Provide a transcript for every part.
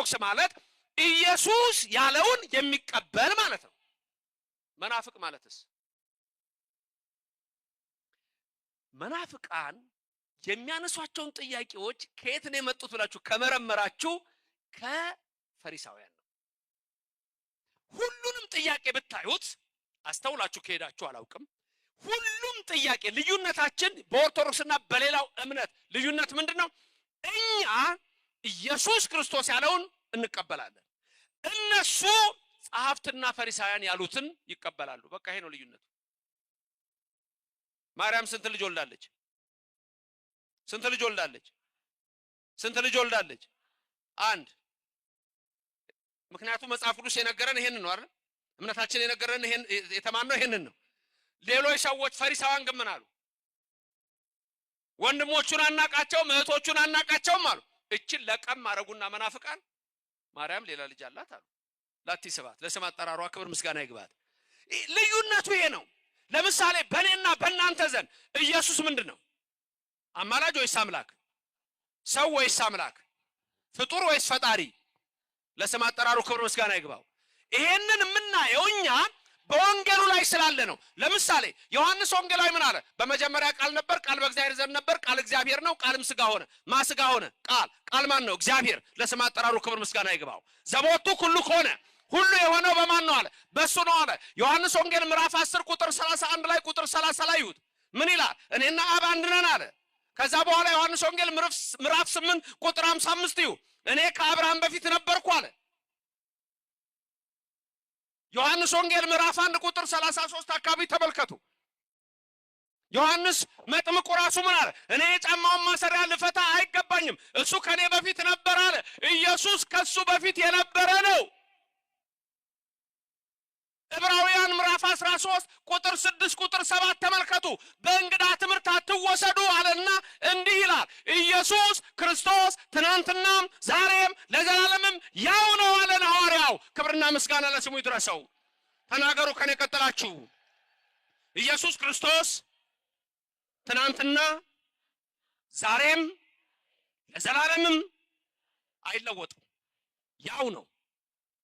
ኦርቶዶክስ ማለት ኢየሱስ ያለውን የሚቀበል ማለት ነው። መናፍቅ ማለትስ መናፍቃን የሚያነሷቸውን ጥያቄዎች ከየት ነው የመጡት ብላችሁ ከመረመራችሁ ከፈሪሳውያን ነው። ሁሉንም ጥያቄ ብታዩት አስተውላችሁ ከሄዳችሁ አላውቅም። ሁሉም ጥያቄ ልዩነታችን በኦርቶዶክስና በሌላው እምነት ልዩነት ምንድነው? እኛ ኢየሱስ ክርስቶስ ያለውን እንቀበላለን፣ እነሱ ጸሐፍትና ፈሪሳውያን ያሉትን ይቀበላሉ። በቃ ይሄ ነው ልዩነቱ። ማርያም ስንት ልጅ ወልዳለች? ስንት ልጅ ወልዳለች? ስንት ልጅ ወልዳለች? አንድ። ምክንያቱም መጽሐፍ ቅዱስ የነገረን ይሄንን ነው አይደል? እምነታችን የነገረን ይሄን የተማነው ይሄንን ነው። ሌሎች ሰዎች ፈሪሳውያን ግን ምን አሉ? ወንድሞቹን አናቃቸውም እህቶቹን አናቃቸውም አሉ። እችን ለቀም አረጉና መናፍቃን ማርያም ሌላ ልጅ አላት አሉ። ላቲ ስብሐት ለስም አጠራሯ ክብር ምስጋና ይግባት። ልዩነቱ ይሄ ነው። ለምሳሌ በእኔና በእናንተ ዘንድ ኢየሱስ ምንድነው? አማላጅ ወይስ አምላክ? ሰው ወይስ አምላክ? ፍጡር ወይስ ፈጣሪ? ለስም አጠራሩ ክብር ምስጋና ይግባው። ይሄንን የምናየው እኛ በወንጌሉ ላይ ስላለ ነው። ለምሳሌ ዮሐንስ ወንጌላዊ ምን አለ? በመጀመሪያ ቃል ነበር፣ ቃል በእግዚአብሔር ዘንድ ነበር፣ ቃል እግዚአብሔር ነው፣ ቃልም ሥጋ ሆነ። ማ ሥጋ ሆነ? ቃል ማን ነው? እግዚአብሔር። ለስም አጠራሩ ክብር ምስጋና ይግባው። ዘቦቱ ሁሉ ሆነ፣ ሁሉ የሆነው በማን ነው አለ? በሱ ነው አለ። ዮሐንስ ወንጌል ምዕራፍ 10 ቁጥር 31 ላይ ቁጥር 30 ላይ ይሁት ምን ይላል? እኔና አብ አንድ ነን አለ። ከዛ በኋላ ዮሐንስ ወንጌል ምዕራፍ 8 ቁጥር 55 ይሁ እኔ ከአብርሃም በፊት ነበርኩ አለ። ዮሐንስ ወንጌል ምዕራፍ 1 ቁጥር 33 አካባቢ ተመልከቱ። ዮሐንስ መጥምቁ ራሱ ምን አለ? እኔ የጫማውን ማሰሪያ ልፈታ አይገባኝም፣ እሱ ከኔ በፊት ነበር አለ። ኢየሱስ ከሱ በፊት የነበረ ነው። ዕብራውያን ምዕራፍ 13 ቁጥር 6 ቁጥር 7 ተመልከቱ። በእንግዳ ትምህርት አትወሰዱ አለና እንዲህ ይላል፣ ኢየሱስ ክርስቶስ ትናንትናም ዛሬም ለዘላለምም ያው ነው አለን ሐዋርያው። ክብርና ምስጋና ለስሙ ይድረሰው። ተናገሩ ከኔ ቀጥላችሁ። ኢየሱስ ክርስቶስ ትናንትና ዛሬም ለዘላለምም አይለወጥም፣ ያው ነው።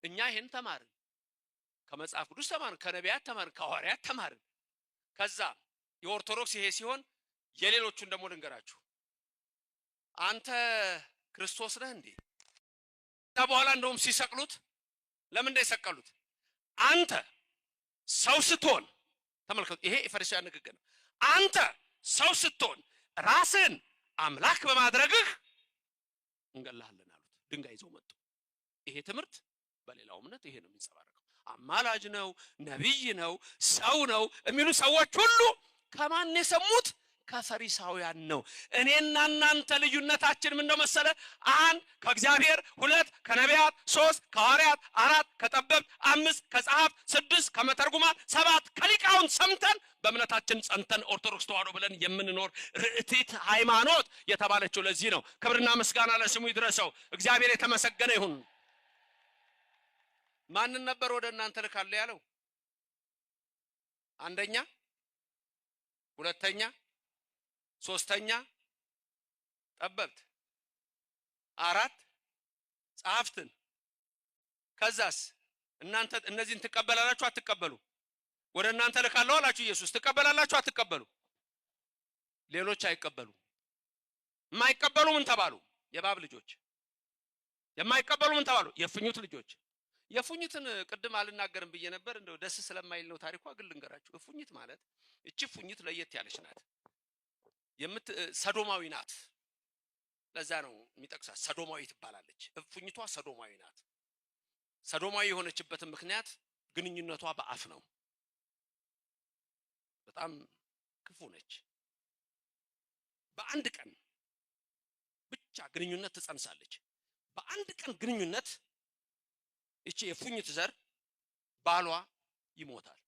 እኛ ይሄን ተማርን፣ ከመጽሐፍ ቅዱስ ተማርን፣ ከነቢያት ተማርን፣ ከሐዋርያት ተማርን። ከዛ የኦርቶዶክስ ይሄ ሲሆን የሌሎቹን ደግሞ ልንገራችሁ። አንተ ክርስቶስ ነህ እንዴ? በኋላ እንደውም ሲሰቅሉት ለምን እንደሰቀሉት አንተ ሰው ስትሆን ተመልከቱ። ይሄ የፈሪሳውያን ንግግር ነው። አንተ ሰው ስትሆን ራስን አምላክ በማድረግህ እንገላሃለን አሉት። ድንጋይ ይዘው መጡ። ይሄ ትምህርት በሌላው እምነት ይሄ ነው የሚንጸባረቀው። አማላጅ ነው፣ ነብይ ነው፣ ሰው ነው የሚሉ ሰዎች ሁሉ ከማን የሰሙት? ከፈሪሳውያን ነው። እኔና እናንተ ልዩነታችን ምን ነው መሰለ? 1 ከእግዚአብሔር፣ 2 ከነቢያት፣ 3 ከሐዋርያት፣ 4 ከጠበብት፣ 5 ከጸሐፍት፣ 6 ከመተርጉማን፣ 7 ከሊቃውንት ሰምተን በእምነታችን ጸንተን ኦርቶዶክስ ተዋሕዶ ብለን የምንኖር ርዕቲት ሃይማኖት የተባለችው ለዚህ ነው። ክብርና ምስጋና ለስሙ ይድረሰው። እግዚአብሔር የተመሰገነ ይሁን። ማንን ነበር ወደ እናንተ ልካለሁ ያለው? አንደኛ፣ ሁለተኛ፣ ሶስተኛ ጠበብት፣ 4 ጸሐፍትን። ከዛስ እናንተ እነዚህን ትቀበላላችሁ አትቀበሉ? ወደ እናንተ ልካለሁ አላችሁ ኢየሱስ። ትቀበላላችሁ አትቀበሉ? ሌሎች አይቀበሉ። የማይቀበሉ ምን ተባሉ? የእባብ ልጆች። የማይቀበሉ ምን ተባሉ? የእፉኝት ልጆች። የእፉኝትን ቅድም አልናገርም ብዬ ነበር፣ እንደው ደስ ስለማይል ነው ታሪኳ። ግን ልንገራችሁ። እፉኝት ማለት እቺ እፉኝት ለየት ያለች ናት። ሰዶማዊ ናት። ለዛ ነው የሚጠቅሳት ሰዶማዊ ትባላለች። እፉኝቷ ሰዶማዊ ናት። ሰዶማዊ የሆነችበትን ምክንያት ግንኙነቷ በአፍ ነው። በጣም ክፉ ነች። በአንድ ቀን ብቻ ግንኙነት ትጸንሳለች። በአንድ ቀን ግንኙነት እቺ የእፉኝት ዘር ባሏ ይሞታል።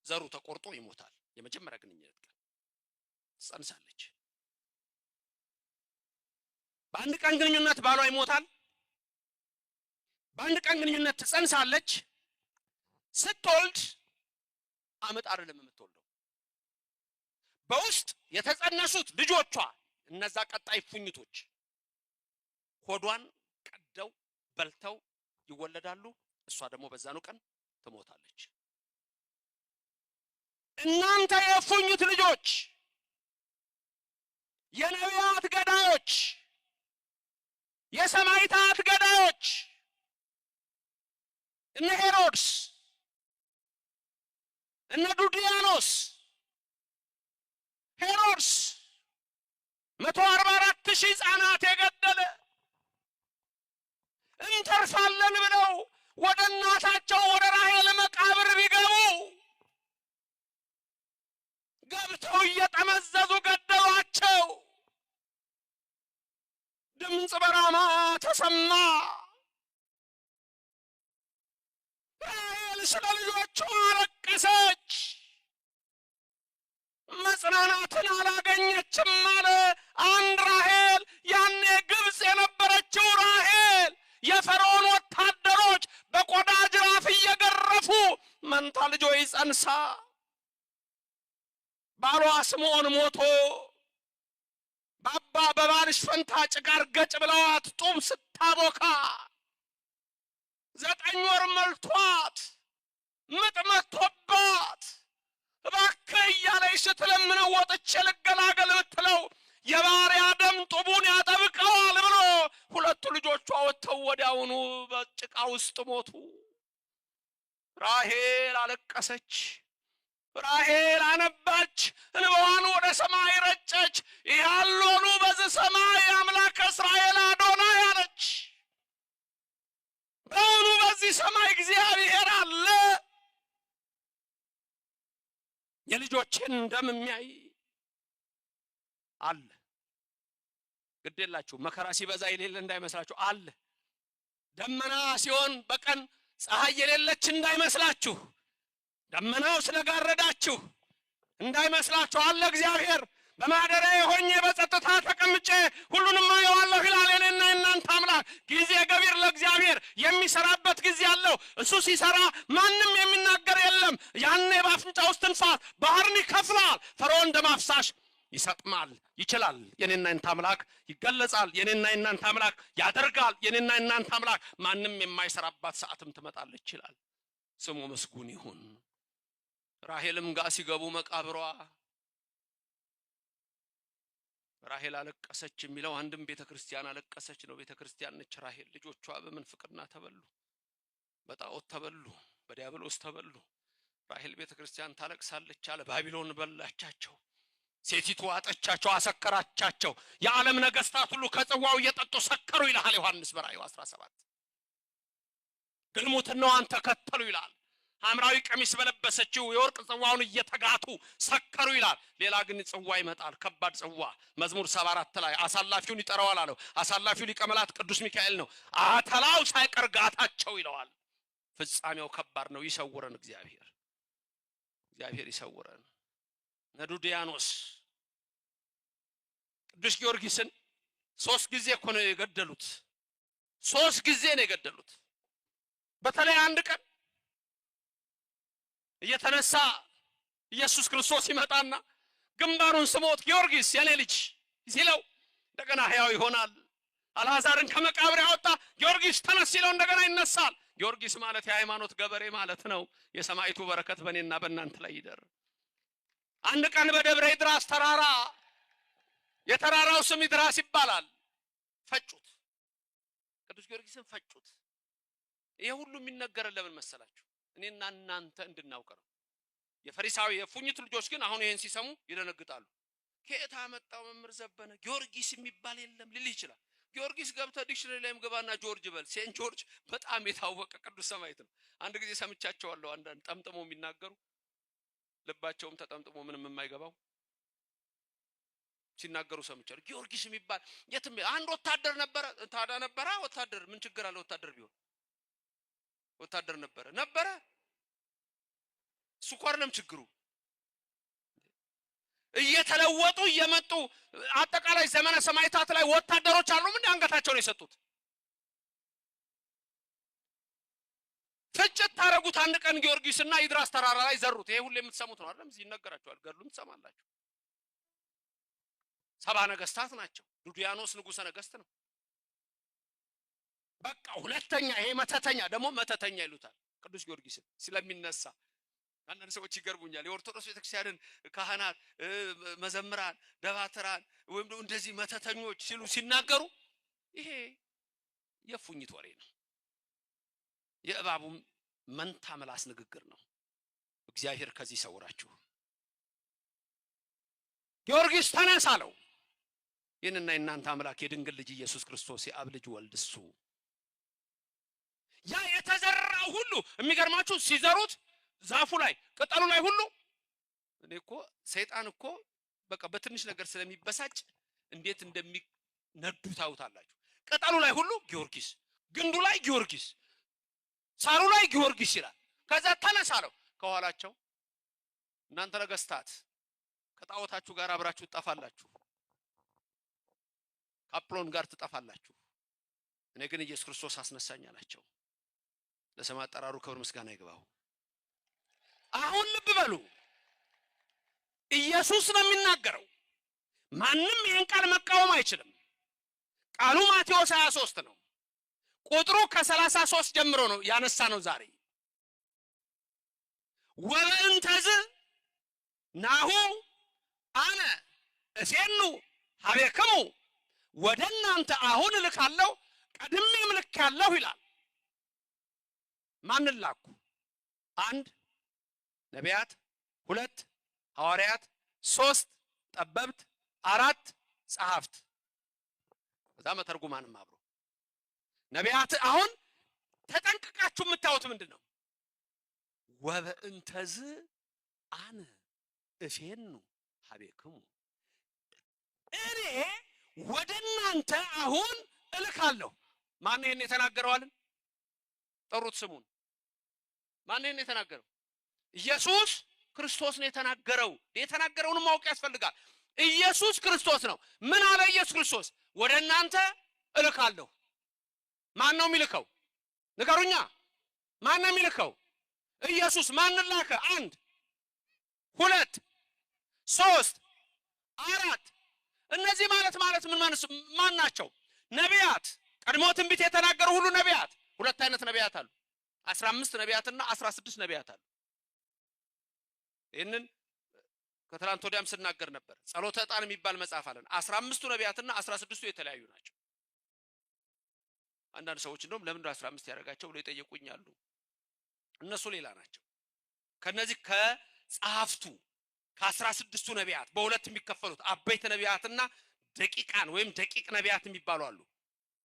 ዘሩ ተቆርጦ ይሞታል። የመጀመሪያ ግንኙነት ቀን ትጸንሳለች። በአንድ ቀን ግንኙነት ባሏ ይሞታል። በአንድ ቀን ግንኙነት ትጸንሳለች። ስትወልድ አመት አይደለም የምትወልደው። በውስጥ የተጸነሱት ልጆቿ እነዛ ቀጣይ እፉኝቶች ሆዷን ቀደው በልተው ይወለዳሉ። እሷ ደግሞ በዛኑ ቀን ትሞታለች። እናንተ የእፉኝት ልጆች፣ የነቢያት ገዳዮች፣ የሰማዕታት ገዳዮች እነ ሄሮድስ እነ ዱድያኖስ ሄሮድስ 144,000 ሕፃናት የገደለ እንተርፋለን ብለው ወደ እናታቸው ወደ ራሔል መቃብር ቢገቡ ገብተው እየጠመዘዙ ገደሏቸው። ድምፅ በራማ ተሰማ። ራሔል ስለ ልጆቿ አለቀሰች። መጽናናትን አላገኘችም አለ አንድ ራሔል። ያኔ ግብፅ የነበረችው ራሔል የፈርዖን ወታደሮች በቆዳ ጅራፍ እየገረፉ መንታ ልጆች ጸንሳ ባሏ ስምዖን ሞቶ በባልሽ ፈንታ ጭጋር ገጭ ብለዋት ጡብ ስታቦካ 9 ወር መልቷት ምጥ መጥቶባት እባክህ እያለች ስትለምነው ወጥቼ ልገላገል ብትለው የባሪያ ደም ጡቡን ያጠብቀዋል ብሎ 2 ልጆቿ ወጥተው ወዲያውኑ በጭቃ ውስጥ ሞቱ። ራሔል አለቀሰች። ራሔል አነባች። እንባዋን ወደ ሰማይ ረጨች። ያሎኑ በዚህ ሰማይ አምላከ እስራኤል አዶናይ አለች። በእውኑ በዚህ ሰማይ እግዚአብሔር አለ? የልጆችን ደም የሚያይ አለ። ግዴላችሁ መከራ ሲበዛ የሌለ እንዳይመስላችሁ አለ። ደመና ሲሆን በቀን ፀሐይ የሌለች እንዳይመስላችሁ፣ ደመናው ስለጋረዳችሁ እንዳይመስላችሁ አለ እግዚአብሔር። በማደሪያዬ ሆኜ በጸጥታ ተቀምጬ ሁሉንም አየዋለሁ ይላል የኔና የእናንተ አምላክ። ጊዜ ገቢር ለእግዚአብሔር የሚሰራበት ጊዜ አለው። እሱ ሲሰራ ማንም የሚናገር የለም። ያኔ በአፍንጫ ውስጥ ትንፋስ ባህርን ይከፍላል። ፈርዖን ደም አፍሳሽ ይሰጥማል። ይችላል። የኔና የእናንተ አምላክ ይገለጻል። የኔና የእናንተ አምላክ ያደርጋል። የኔና የእናንተ አምላክ ማንም የማይሰራባት ሰዓትም ትመጣለች ይላል። ስሙ መስጉን ይሁን። ራሔልም ጋር ሲገቡ መቃብሯ ራሔል አለቀሰች የሚለው አንድም ቤተክርስቲያን አለቀሰች ነው። ቤተክርስቲያን ነች ራሔል። ልጆቿ በመንፍቅና ተበሉ፣ በጣዖት ተበሉ፣ በዲያብሎስ ተበሉ። ራሔል ቤተክርስቲያን ታለቅሳለች አለ። ባቢሎን በላቻቸው፣ ሴቲቱ አጠቻቸው፣ አሰከራቻቸው። የዓለም ነገስታት ሁሉ ከጽዋው እየጠጡ ሰከሩ ይላል ዮሐንስ በራእዩ 17። ግልሙትናዋን ተከተሉ ይላል። ሐምራዊ ቀሚስ በለበሰችው የወርቅ ጽዋውን እየተጋቱ ሰከሩ ይላል። ሌላ ግን ጽዋ ይመጣል፣ ከባድ ጽዋ። መዝሙር 74 ላይ አሳላፊውን ይጠራዋል አለው። አሳላፊው ሊቀ መላእክት ቅዱስ ሚካኤል ነው። አተላው ሳይቀር ጋታቸው ይለዋል። ፍጻሜው ከባድ ነው። ይሰውረን እግዚአብሔር፣ እግዚአብሔር ይሰውረን። ነዱዲያኖስ ቅዱስ ጊዮርጊስን 3 ጊዜ እኮ ነው የገደሉት። 3 ጊዜ ነው የገደሉት። በተለይ አንድ ቀን እየተነሳ ኢየሱስ ክርስቶስ ይመጣና ግንባሩን ስሞት ጊዮርጊስ የኔ ልጅ ሲለው እንደገና ሕያው ይሆናል። አልዓዛርን ከመቃብር ያወጣ ጊዮርጊስ ተነስ ሲለው እንደገና ይነሳል። ጊዮርጊስ ማለት የሃይማኖት ገበሬ ማለት ነው። የሰማዕቱ በረከት በእኔና በእናንተ ላይ ይደር። አንድ ቀን በደብረ ይድራስ ተራራ፣ የተራራው ስም ይድራስ ይባላል፣ ፈጩት። ቅዱስ ጊዮርጊስን ፈጩት። ይሄ ሁሉ የሚነገረን ለምን መሰላችሁ? እኔና እናንተ እንድናውቅ ነው። የፈሪሳዊ የፉኝት ልጆች ግን አሁን ይሄን ሲሰሙ ይደነግጣሉ። ከየት አመጣው መምህር ዘበነ? ጊዮርጊስ የሚባል የለም ሊል ይችላል። ጊዮርጊስ ገብተህ ዲክሽነሪ ላይም ገባና ጆርጅ በል። ሴንት ጆርጅ በጣም የታወቀ ቅዱስ ሰማዕት ነው። አንድ ጊዜ ሰምቻቸዋለሁ። አንዳንድ ጠምጥሞ የሚናገሩ ልባቸውም ተጠምጥሞ ምንም የማይገባው ሲናገሩ ሰምቻለሁ። ጊዮርጊስ የሚባል የትም አንድ ወታደር ነበረ። ታዳ ነበረ ወታደር። ምን ችግር አለ ወታደር ቢሆን? ወታደር ነበረ። እሱ እኮ አይደለም ችግሩ። እየተለወጡ እየመጡ አጠቃላይ ዘመነ ሰማዕታት ላይ ወታደሮች አሉ። ምን አንገታቸው ነው የሰጡት? ፍጭት ታረጉት። አንድ ቀን ጊዮርጊስና ይድራስ ተራራ ላይ ዘሩት። ይሄ ሁሉ የምትሰሙት ነው አይደል? እዚህ ይነገራችኋል። ገድሉን ትሰማላችሁ። 70 ነገስታት ናቸው። ዱድያኖስ ንጉሠ ነገስት ነው። በቃ ሁለተኛ ይሄ መተተኛ ደግሞ መተተኛ ይሉታል ቅዱስ ጊዮርጊስ ስለሚነሳ። አንዳንድ ሰዎች ይገርሙኛል። የኦርቶዶክስ ቤተክርስቲያንን ካህናት፣ መዘምራን፣ ደባትራን ወይም ደግሞ እንደዚህ መተተኞች ሲሉ ሲናገሩ ይሄ የፉኝት ወሬ ነው። የእባቡም መንታ ምላስ ንግግር ነው። እግዚአብሔር ከዚህ ይሰውራችሁ። ጊዮርጊስ ተነሳ አለው። ይህንና የእናንተ አምላክ የድንግል ልጅ ኢየሱስ ክርስቶስ የአብ ልጅ ወልድ እሱ ያ የተዘራው ሁሉ የሚገርማችሁ ሲዘሩት ዛፉ ላይ ቅጠሉ ላይ ሁሉ እኔ እኮ ሰይጣን እኮ በቃ በትንሽ ነገር ስለሚበሳጭ እንዴት እንደሚነዱ ታውታላችሁ። ቅጠሉ ላይ ሁሉ ጊዮርጊስ፣ ግንዱ ላይ ጊዮርጊስ፣ ሳሩ ላይ ጊዮርጊስ ይላል። ከዛ ተነሳ አለው። ከኋላቸው እናንተ ነገስታት ከጣዖታችሁ ጋር አብራችሁ ትጠፋላችሁ፣ ከአጵሎን ጋር ትጠፋላችሁ፣ እኔ ግን ኢየሱስ ክርስቶስ አስነሳኝ አላቸው። ለስም አጠራሩ ክብር ምስጋና ይግባው። አሁን ልብ በሉ፣ ኢየሱስ ነው የሚናገረው። ማንም ይህን ቃል መቃወም አይችልም። ቃሉ ማቴዎስ 23 ነው። ቁጥሩ ከ33 ጀምሮ ነው ያነሳ ነው ዛሬ። ወበእንተዝ ናሁ አነ እሴኑ ሀቤክሙ፣ ወደ እናንተ አሁን እልካለሁ ቀድሜም ልኬአለሁ ይላል። ማንን ላኩ? 1 ነቢያት፣ 2 ሐዋርያት፣ 3 ጠበብት፣ 4 ጸሐፍት፣ ከዛ መተርጉማንም አብሮ። ነቢያት አሁን ተጠንቅቃችሁ የምታዩት ምንድነው? ወበእንተዝ አነ እፌኑ ሀቤክሙ፣ እኔ ወደ እናንተ አሁን እልካለሁ። ማን ይሄን የተናገረዋል? ጠሩት ስሙን። ማን ይሄን የተናገረው? ኢየሱስ ክርስቶስ ነው የተናገረው። የተናገረውን ማወቅ ያስፈልጋል። ኢየሱስ ክርስቶስ ነው። ምን አለ ኢየሱስ ክርስቶስ? ወደ እናንተ እልካለሁ። ማን ነው የሚልከው? ንገሩኛ። ማን ነው የሚልከው? ኢየሱስ። ማን ላከ? 1 2 3 4 እነዚህ ማለት ምን ማን ናቸው? ነቢያት። ቀድሞ ትንቢት የተናገሩ ሁሉ ነቢያት። 2 አይነት ነቢያት አሉ። 15 ነቢያትና 16 ነቢያት አሉ። ይህንን ከትላንት ወዲያም ስናገር ነበር። ጸሎተ ዕጣን የሚባል መጽሐፍ አለን። 15ቱ ነቢያትና 16ቱ የተለያዩ ናቸው። አንዳንድ ሰዎች እንደውም ለምን 15 ያደርጋቸው ብሎ ይጠይቁኛሉ። እነሱ ሌላ ናቸው። ከነዚህ ከጸሐፍቱ ከ16ቱ ነቢያት በሁለት የሚከፈሉት አበይት ነቢያትና ደቂቃን ወይም ደቂቅ ነቢያት የሚባሉ አሉ።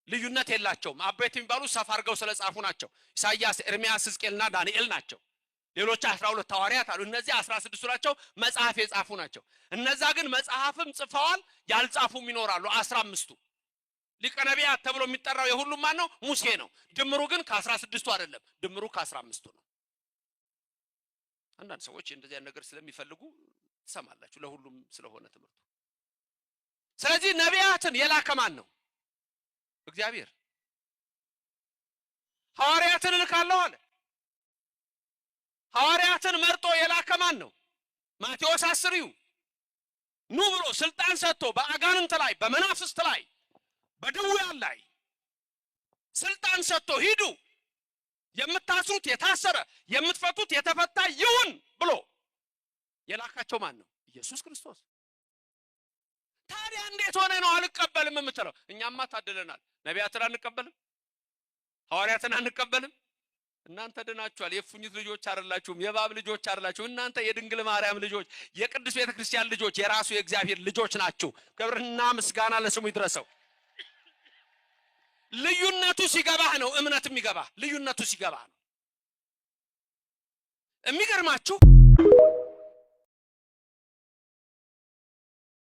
ልዩነት የላቸውም። አበይት የሚባሉ ሰፋ አድርገው ስለጻፉ ናቸው። ኢሳይያስ፣ ኤርምያስ፣ ሕዝቅኤልና ዳንኤል ናቸው። ሌሎች 12 ሐዋርያት አሉ። እነዚህ 16ቱ ናቸው፣ መጽሐፍ የጻፉ ናቸው። እነዛ ግን መጽሐፍም ጽፈዋል፣ ያልጻፉም ይኖራሉ። 15ቱ ሊቀ ነቢያት ተብሎ የሚጠራው የሁሉም ማን ነው? ሙሴ ነው። ድምሩ ግን ከ16ቱ አይደለም፣ ድምሩ ከ15ቱ ነው። አንዳንድ ሰዎች እንደዚህ ነገር ስለሚፈልጉ ትሰማላችሁ፣ ለሁሉም ስለሆነ ትምህርቱ። ስለዚህ ነቢያትን የላከ ማን ነው? እግዚአብሔር። ሐዋርያትን እልካለሁ አለ። ሐዋርያትን መርጦ የላከ ማን ነው? ማቴዎስ 10 ኑ ብሎ ስልጣን ሰጥቶ በአጋንንት ላይ፣ በመናፍስት ላይ፣ በድውያን ላይ ስልጣን ሰጥቶ ሂዱ፣ የምታስሩት የታሰረ የምትፈቱት የተፈታ ይሁን ብሎ የላካቸው ማን ነው? ኢየሱስ ክርስቶስ። ታዲያ እንዴት ሆነ ነው አልቀበልም የምትለው? እኛማ ታደለናል። ነቢያትን አንቀበልም፣ ሐዋርያትን አንቀበልም። እናንተ ድናችኋል። የፉኝት ልጆች አይደላችሁም፣ የእባብ ልጆች አይደላችሁም። እናንተ የድንግል ማርያም ልጆች፣ የቅዱስ ቤተክርስቲያን ልጆች፣ የራሱ የእግዚአብሔር ልጆች ናችሁ። ክብርና ምስጋና ለስሙ ይድረሰው። ልዩነቱ ሲገባህ ነው እምነት የሚገባህ። ልዩነቱ ሲገባህ ነው። የሚገርማችሁ